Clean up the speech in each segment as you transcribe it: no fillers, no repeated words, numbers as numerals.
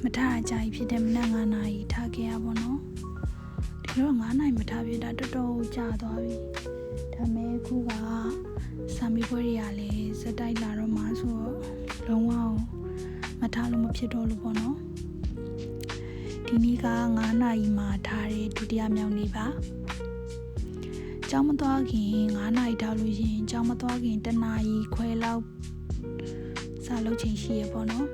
မထားအကြိုက်ဖြစ်တဲ့မနက်9 နာရီထားခဲ့ရပါတော့ဒီတော့9 နာရီမထားဖြစ်တာတော်တော်ကြာသွားပြီဒါပေမဲ့ခုကစာမေးပွဲတွေကလည်းစက်တိုက်လာတော့မှဆိုတော့လုံးဝမထားလို့မဖြစ်တော့လို့ပေါ့နော်ဒီနေ့က9 နာရီမှာထားတဲ့ဒုတိယမြောက်နေ့ပါကျောင်းမသွားခင်9 နာရီထားလို့ရှိရင်ကျောင်းမသွားခင်1 နာရီခွဲလောက်စာလုပ်ချိန်ရှိရပေါ့နော်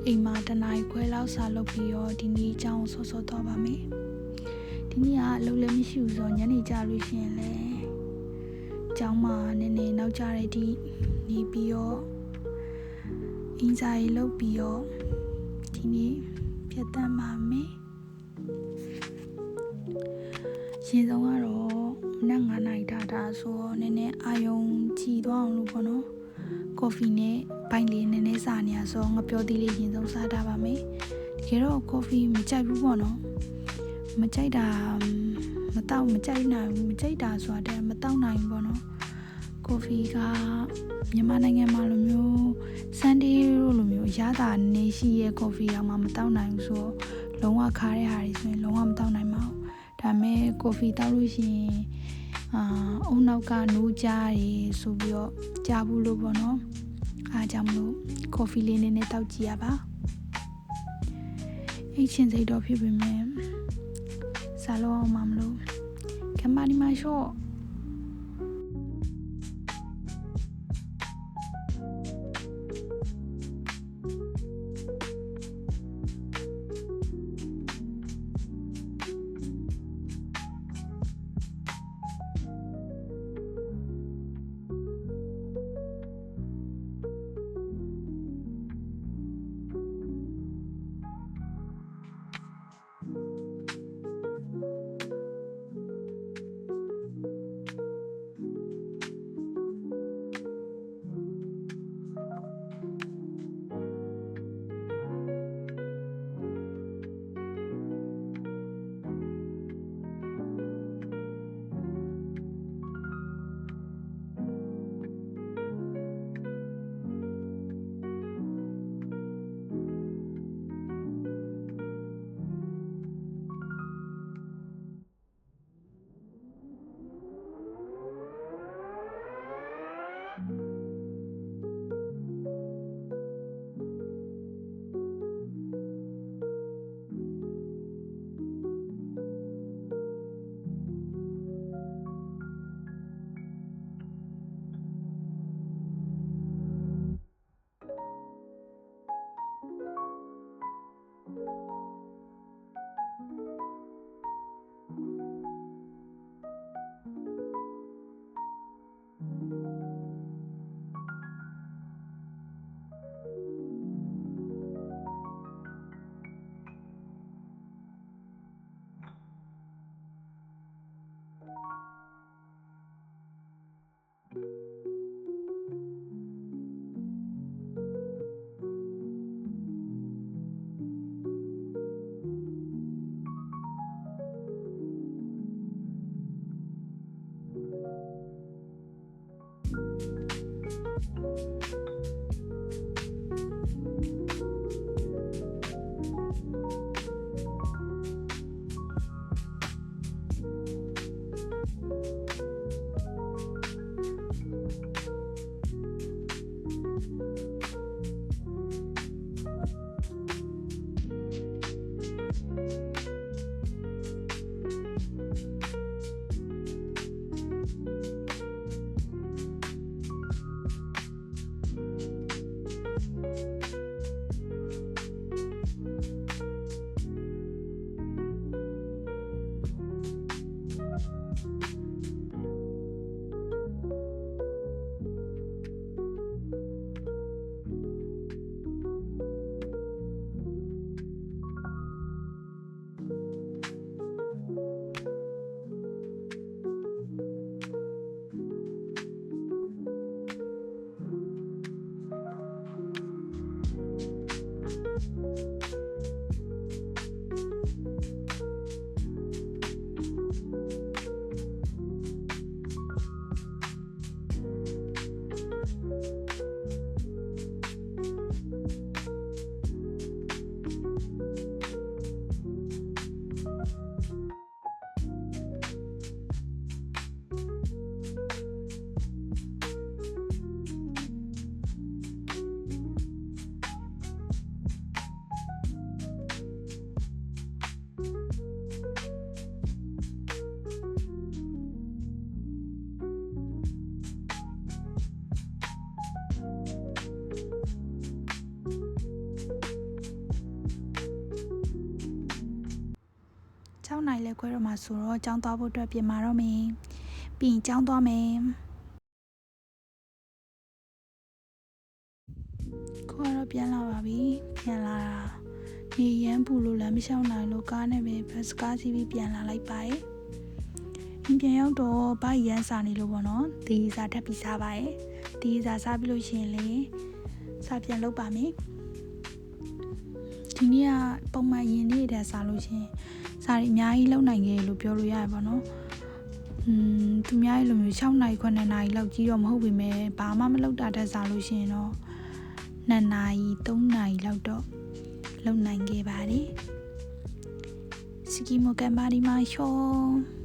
အိမ်မှာ1 နာရီခွဲလောက်စာလုပ်ပြီးတော့ဒီနေ့ကျောင်းဆော့ဆော့သွားပါမယ်ဒီနေ့ကအလုပ်လည်းမရှိဘူးဆိုတော့ညနေကြလို့ရှိရင်လည်းကျောင်းမှာနည်းနည်းနောက်ကျတဲ့ဒီနေပြီးတော့အင်းစာရေးလုပ်ပြီးတော့ဒီနေ့ပြတ်တမ်းပါမယ်ရှင်ဆုံးကတော့မနက်9 နာရီထားတာဆိုတော့နည်းနည်းအာယုံကြည်သွားအောင်လို့ပေါ့နော်ကော်ဖီနဲ့ဘိုင်လေးနည်းနည်းစားနေရဆိုငါပြောသေးလေးရင်ဆုံးစားထားပါမယ်တကယ်တော့ကော်ဖီမကြိုက်ဘူးပေါ့နော်မကြိုက်တာမတောက်မကြိုက်နိုင်မကြိုက်တာဆိုတာတည်းမတောက်နိုင်ဘူးပေါ့နော်ကော်ဖီကမြန်မာနိုင်ငံမှာလိုမျိုးဆန်ဒေးလိုမျိုးအရသာနေရှိရဲ့ကော်ဖီအောင်မှမတောက်နိုင်ဘူးဆိုတော့လုံးဝခါတဲ့ဟာတွေဆိုရင်လုံးဝမတောက်နိုင်ပါဘူးဒါပေမဲ့ကော်ဖီတောက်လို့ရှိရင်အုံနောက်ကနိုးကြားတွေဆိုပြီးတော့ကြားဘူးလို့ပေါ့နော်အားကြောင့်မလို့ကော်ဖီလေးနည်းနည်းတောက်ကြည့်ရပါအိတ်ချင်စိတ်တော့ဖြစ်ပေမဲ့စားလို့အောင်မလို့ကမ္ဘာဒီမှာရှော့ ဆိုတော့ကျောင်းသွားဖို့အတွက်ပြင်မာတော့မယ်ပြီးရင်ကျောင်းသွားမယ်ခေါ်တော့ပြန်လာပါပြီပြန်လာတာနေရမ်းပူလို့လမ်းမလျှောက်နိုင်လို့ကားနဲ့ပဲဘတ်စကားစီးပြီးပြန်လာလိုက်ပါရဲ့ပြန်ရောက်တော့ဘာရမ်းစာနေလို့ပေါ့နော်ဒီစာထပ်ပြီးစားပါရဲ့ဒီစာစားပြီးလို့ရှိရင်လေစာပြန်လုပ်ပါမယ်ဒီနေ့ကပုံမှန်ရင်လေးတဲ့စားလို့ရှိရင်စာရီအများကြီးလုံနိုင်ခဲ့လို့ပြောလို့ရတယ်ပေါ့နော်သူများရဲ့လိုမျိုး6နာရီ9နာရီလောက်ကြီးတော့မဟုတ်ပေမဲ့ဘာမှမလုပ်တာတက်စားလို့ရှိရင်တော့2နာရီ3နာရီလောက်တော့လုံနိုင်ခဲ့ပါတယ်စကီမိုကန်ပါဒီမာရှော